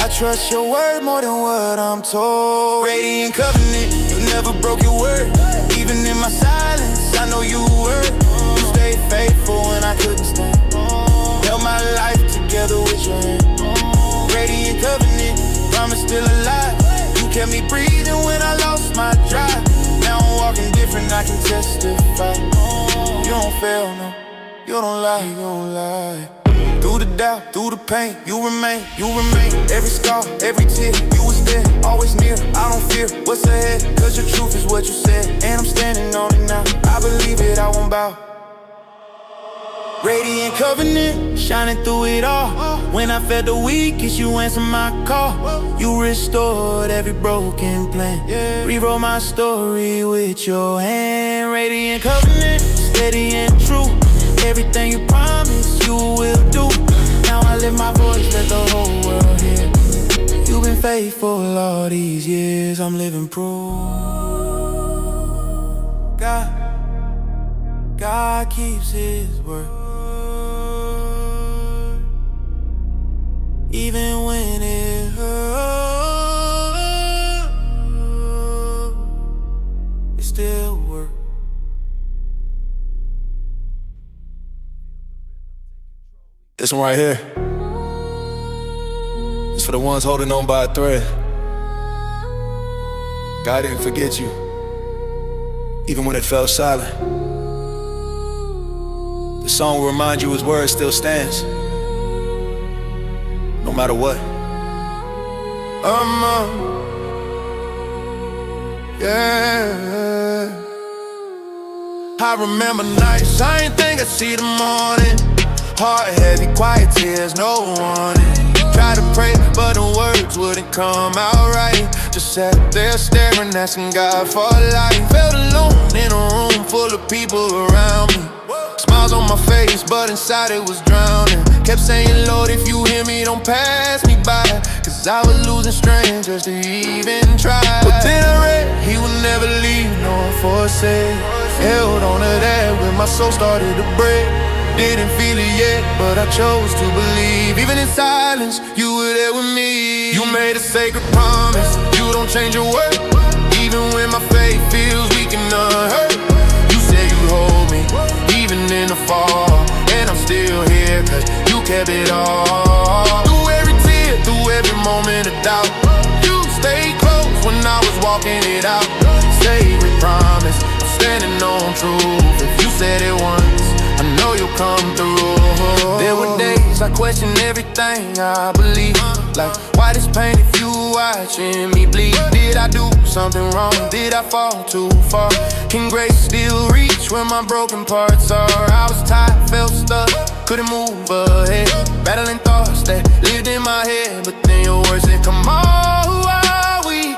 I trust your word more than what I'm told. Radiant covenant, you never broke your word. Even in my silence, I know you heard. You stayed faithful when I couldn't stand. Held my life together with your hand. Radiant covenant, promise still alive. You kept me breathing when I lost my drive. Now I'm walking different, I can testify. You don't fail, no, you don't lie, you don't lie. Through the doubt, through the pain, you remain, you remain. Every scar, every tear, you was there, always near. I don't fear what's ahead, cause your truth is what you said. And I'm standing on it now, I believe it, I won't bow. Radiant covenant, shining through it all. When I felt the weakest, you answered my call. You restored every broken plan. Rewrote my story with your hand. Radiant covenant, steady and true. Everything you promised, you will do. Now I lift my voice, let the whole world hear. You've been faithful all these years, I'm living proof. God keeps his word. Even when it hurts, it still works. This one right here, it's for the ones holding on by a thread. God didn't forget you, even when it felt silent. The song will remind you his word still stands, no matter what. Yeah. I remember nights, I ain't think I'd see the morning. Heart heavy, quiet tears, no warning. Tried to pray, but the words wouldn't come out right. Just sat there staring, asking God for life. Felt alone in a room full of people around me. Smiles on my face, but inside it was drowning. Kept saying, Lord, if you hear me, don't pass me by. Cause I was losing strength just to even try. But then I read, he would never leave nor forsake. Held on to that when my soul started to break. Didn't feel it yet, but I chose to believe. Even in silence, you were there with me. You made a sacred promise, you don't change your word. Even when my faith feels weak and unhurt, you said you'd hold me, even in the fall. And I'm still here, cause you kept it all. Through every tear, through every moment of doubt, you stayed close when I was walking it out. Sacred promise, I'm standing on truth. If you said it once, I know you'll come through. There were days I questioned everything I believe. Like, why this pain if you watching me bleed? Did I do something wrong? Did I fall too far? Can grace still reach where my broken parts are? I was tired, felt stuck, couldn't move ahead. Battling thoughts that lived in my head. But then your words said, come on, who are we?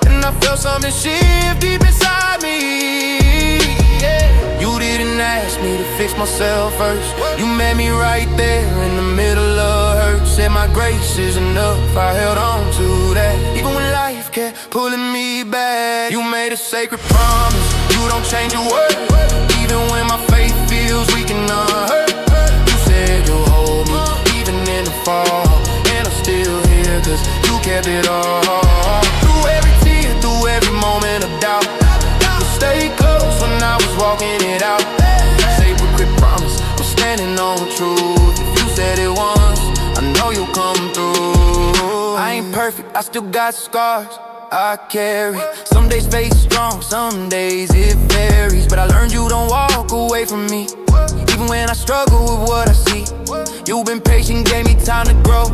And I felt something shift deep inside me. You didn't ask me to fix myself first. You met me right there in the middle of hurt. Said my grace is enough, I held on to that. Even when life kept pulling me back, you made a sacred promise, you don't change your word. even when my faith feels weak and unhurt. You said you'll hold me, even in the fall, and I'm still here, cause you kept it all. Through every tear, through every moment of doubt, you stayed close when I was walking it out. Sacred promise, I'm standing on truth. If you said it once, I know you'll come through. I ain't perfect, I still got scars I carry. Some days faith strong, some days it varies. But I learned you don't walk away from me, even when I struggle with what I see. You've been patient, gave me time to grow.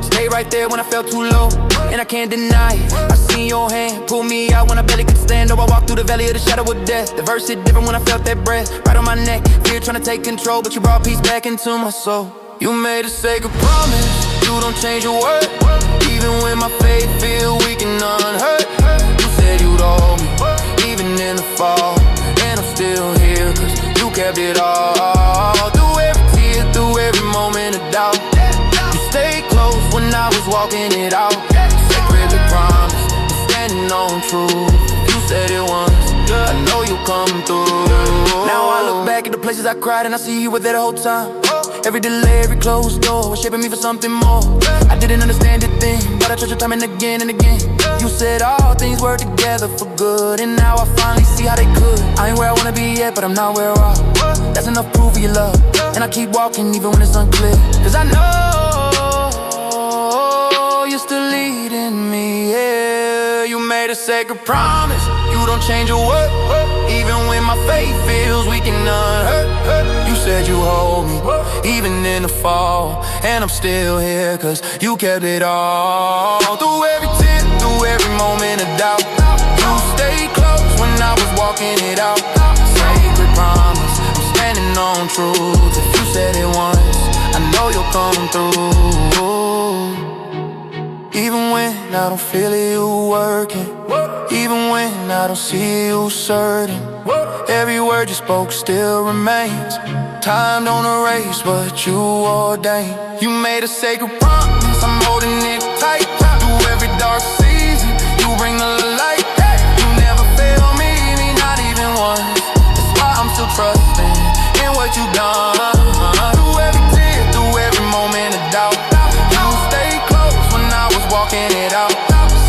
Stay right there when I felt too low, and I can't deny it. I seen your hand pull me out when I barely could stand. Or I walked through the valley of the shadow of death. The verse hit different when I felt that breath right on my neck. Fear trying to take control, but you brought peace back into my soul. You made a sacred promise, you don't change your word. Even when my faith feel weak and unhurt, you said you'd hold me, even in the fall, and I'm still here, cause you kept it all. Through every tear, through every moment of doubt, you stayed close when I was walking it out. Sacredly promised, standing on truth. You said it once, I know you'll come through. Now I look back at the places I cried and I see you were there the whole time. Every delay, every closed door was shaping me for something more. I didn't understand it then, but I trust your time and again and again. You said all things work together for good, and now I finally see how they could. I ain't where I wanna be yet, but I'm not where I am. That's enough proof of your love, and I keep walking even when it's unclear. Cause I know you're still leading me, yeah. You made a sacred promise, you don't change your word. Even when my faith feels weak and unhurt, you said you hold me, even in the fall, and I'm still here, cause you kept it all. Through every tear, through every moment of doubt, you stayed close when I was walking it out. Sacred promise, I'm standing on truth. If you said it once, I know you'll come through. Even when I don't feel you working, even when I don't see you certain, every word you spoke still remains. Time don't erase what you ordained. You made a sacred promise, I'm holding it tight. Through every dark season, you bring the light. You never fail me, not even once. That's why I'm still trusting in what you've done. Through every tear, through every moment of doubt, you stayed close when I was walking it out.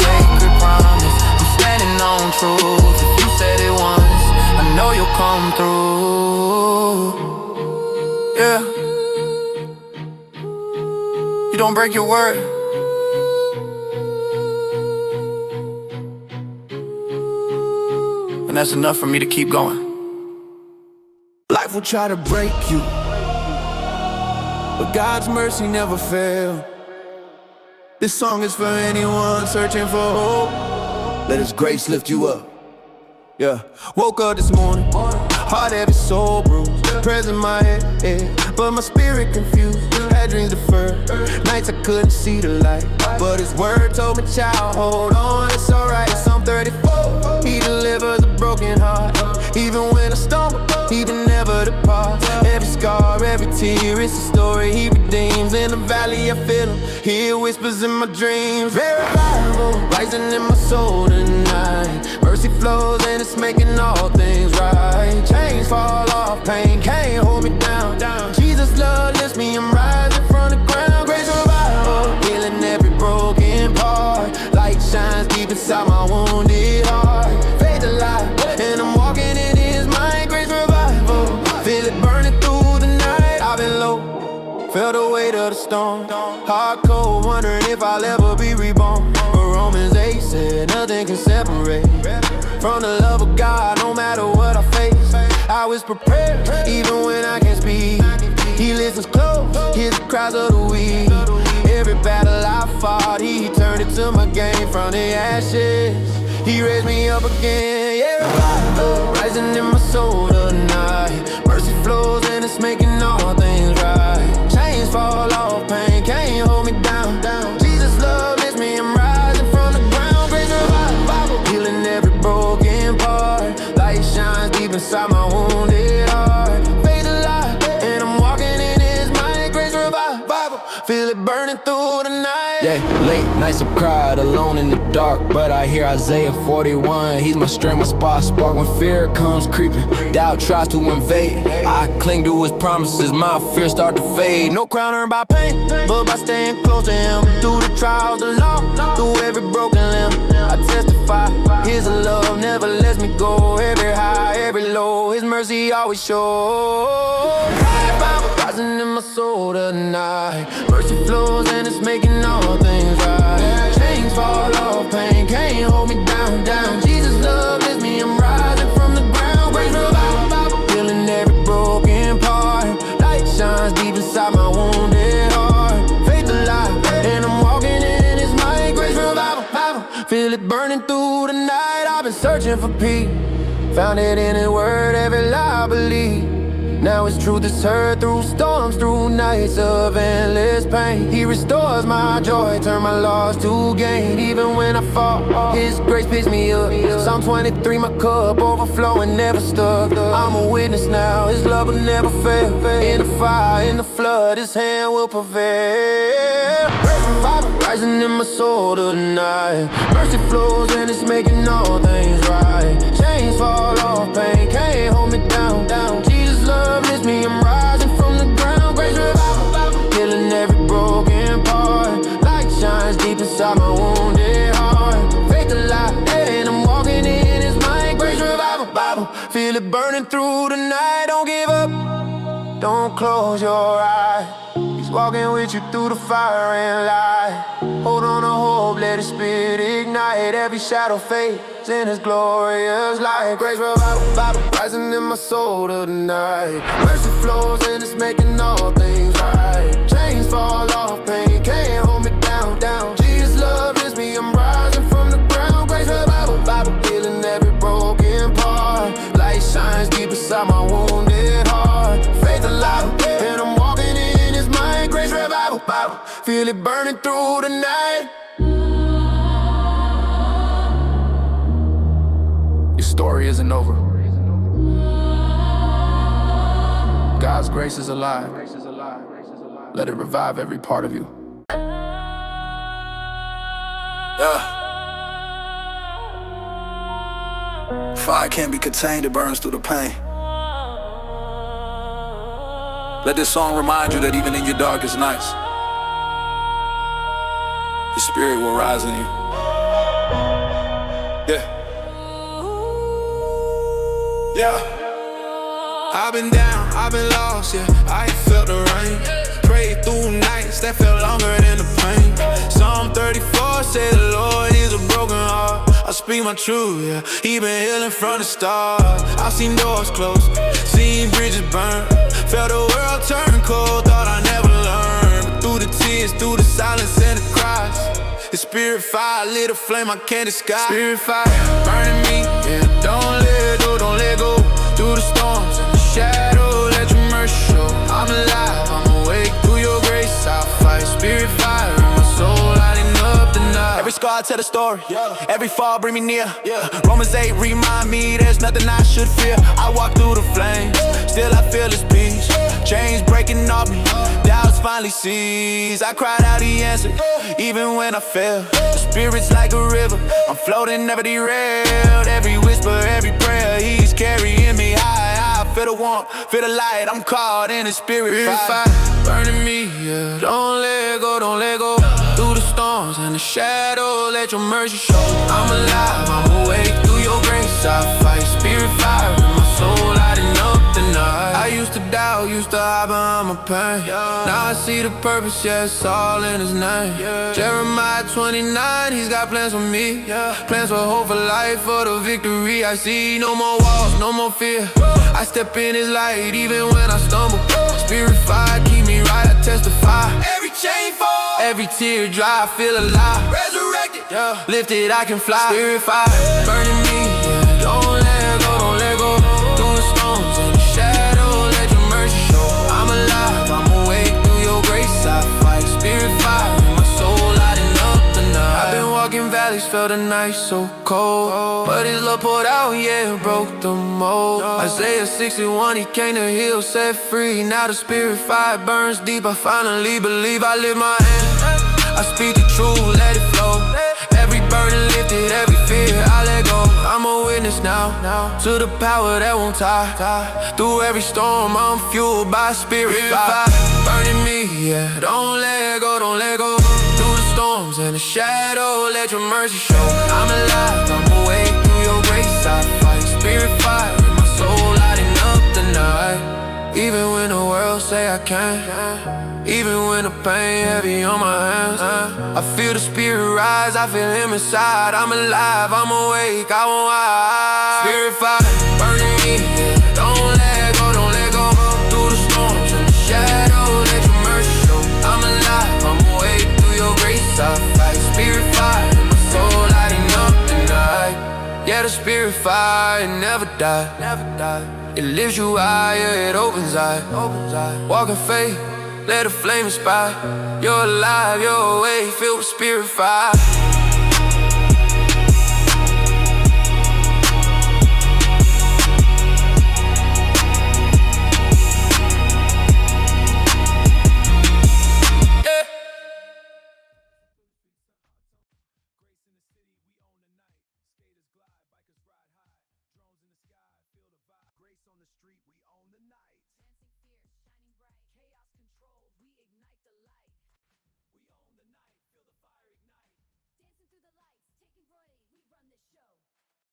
Sacred promise, I'm standing on truth. If you said it once, I know you'll come through. Yeah. You don't break your word. And that's enough for me to keep going. Life will try to break you, but God's mercy never fails. This song is for anyone searching for hope. Let His grace lift you up. Yeah. Woke up this morning, heart heavy, soul bruised, prayers in my head, but my spirit confused. Had dreams deferred, nights I couldn't see the light, but His word told me, child, hold on, it's alright. Psalm 34, He delivers a broken heart. Even when I stumble, He can never depart. Every scar, every tear, it's a story He redeems. In the valley I feel Him, He whispers in my dreams. Very revival, rising in my soul tonight. Mercy flows and it's making all things right. Chains fall off, pain can't hold me down. Jesus' love lifts me, I'm rising from the ground. Grace revival, healing every broken part. Light shines deep inside my wounded heart. Faith alive, and I'm walking in His mind. Grace revival, feel it burning through the night. I've been low, felt the weight of the storm. Hard cold, wondering if I'll ever be reborn. But Romans 8 said nothing can separate from the love of God, no matter what I face. I was prepared, even when I can't speak. He listens close, hears the cries of the weak. Every battle I fought, He turned it to my game. From the ashes, He raised me up again. Yeah, revival, rising in my soul tonight. Mercy flows and it's making all things right. Chains fall off, pain can't hold me down. Jesus' love lifts me, I'm rising from the ground. Grace revival, healing every broken part. Light shines deep inside my wounded heart. Faith alive, and I'm walking in His mind. Grace revival, feel it burning through the night. Yeah, late nights I've cried alone in the dark, but I hear Isaiah 41. He's my strength, my spot, spark when fear comes creeping. Doubt tries to invade. I cling to his promises, my fears start to fade. No crown earned by pain, but by staying close to him. Through the trials of law, through every broken limb, I testify his love never lets me go. Every high, every low, his mercy always shows. Bible rising in my soul tonight. Mercy flows and it's making all things right. Chains fall off, pain can't hold me down, down. Jesus' love lifts me, I'm rising from the ground. Grace revival, healing every broken part. Light shines deep inside my wounded heart. Faith alive, and I'm walking in his might. Grace revival, feel it burning through the night. I've been searching for peace, found it in his word, every lie I believe. Now his truth is heard through storms, through nights of endless pain. He restores my joy, turn my loss to gain. Even when I fall, his grace picks me up. Psalm 23, my cup overflowing, never stuck. I'm a witness now, his love will never fail. In the fire, in the flood, his hand will prevail. Revival rising in my soul tonight. Mercy flows and it's making all things right. Chains fall off, pain can't hold me down, down. Jesus' love lifts me, I'm rising from the ground. Grace revival, healing every broken part. Light shines deep inside my wounded heart. Faith alive, and I'm walking in his might. Grace revival, Bible, feel it burning through the night. Don't give up, don't close your eyes. He's walking with you through the fire and light. Hold on to hope, let his spirit ignite. Every shadow fades in his glorious light. Grace revival, Bible rising in my soul tonight. Mercy flows and it's making all things right. Chains fall off, pain can't hold me down, down. Jesus' love lifts me, I'm rising from the ground. Grace revival, Bible healing every broken part. Light shines deep inside my wounded heart. Faith alive, and I'm walking in his might. Grace revival, Bible, feel it burning through the night. Your story isn't over. God's grace is alive. Let it revive every part of you. Yeah. Fire can't be contained, it burns through the pain. Let this song remind you that even in your darkest nights, His spirit will rise in you. Yeah. Yeah. I've been down, I've been lost, yeah, I ain't felt the rain. Prayed through nights that felt longer than the pain. Psalm 34 said the Lord is a broken heart. I speak my truth, yeah, he been healing from the start. I've seen doors close, seen bridges burn. Felt the world turn cold, thought I never learned. But through the tears, through the silence and the cries, His spirit fire lit a flame I can't disguise. Spirit fire burning me, yeah, don't let go, don't let go. Through the storms and the shadow, let your mercy show. I'm alive, I'm awake, through your grace I fight. Spirit fire in my soul, lighting up the night. Every scar tell a story, every fall bring me near. Romans 8 remind me there's nothing I should fear. I walk through the flames, still I feel His peace. Chains breaking off me, doubts finally cease. I cried out, He answered, even when I fell. The Spirit's like a river, I'm floating, never derailed. Every whisper, every prayer, He's carrying me high. I feel the warmth, feel the light, I'm caught in His Spirit fire. Burning me, yeah, don't let go, don't let go. Through the storms and the shadow, let your mercy show. I'm alive, I'm awake, through your grace I fight. Spirit fire in my soul, lighting up the night. I used to doubt, used to hide behind my pain. Now I see the purpose, yeah, it's all in His name. Jeremiah 29, He's got plans for me. Plans for hope, for life, for the victory I see. No more walls, no more fear. I step in His light, even when I stumble. Spirit fire, keep me right, I testify. Every chain fall, every tear dry, I feel alive. resurrected, Lifted, I can fly. Spirit fire, burning me, yeah. Don't let go, don't let go. Through the storms and the shadow, let your mercy show. I'm alive, I'm awake, through your grace I fight. Spirit fire, in my soul lighting up the night. I've been walking valleys felt the night so cold. But his love poured out, yeah, it broke the mold. Isaiah 61, he came to heal, set free. Now the spirit fire burns deep. I finally believe. I lift my hand, I speak the truth, let it flow. Every burden lifted, every fear I let go. I'm a witness now to the power that won't tie. Through every storm, I'm fueled by spirit fire. Burning me, yeah, don't let go, don't let go. Through the storms and the shadow, let your mercy show. I'm alive, I'm awake through your grace. I fight spirit fire in my soul, lighting up the night. Even when the world say I can't, even when the pain heavy on my hands, I feel the spirit rise, I feel him inside. I'm alive, I'm awake, I won't hide. Spirit fire, burning me, yeah. Don't let go, don't let go. Through the storms and the shadow, let your mercy show. I'm alive, I'm awake through your grace. I fight spirit fire, and my soul lighting up the night. Yeah, the spirit fire, it never die, never die. It lifts you higher, it opens eyes. Walk in faith, let the flame inspire. You're alive, you're awake, filled with spirit fire. Grace on the street, we own the night.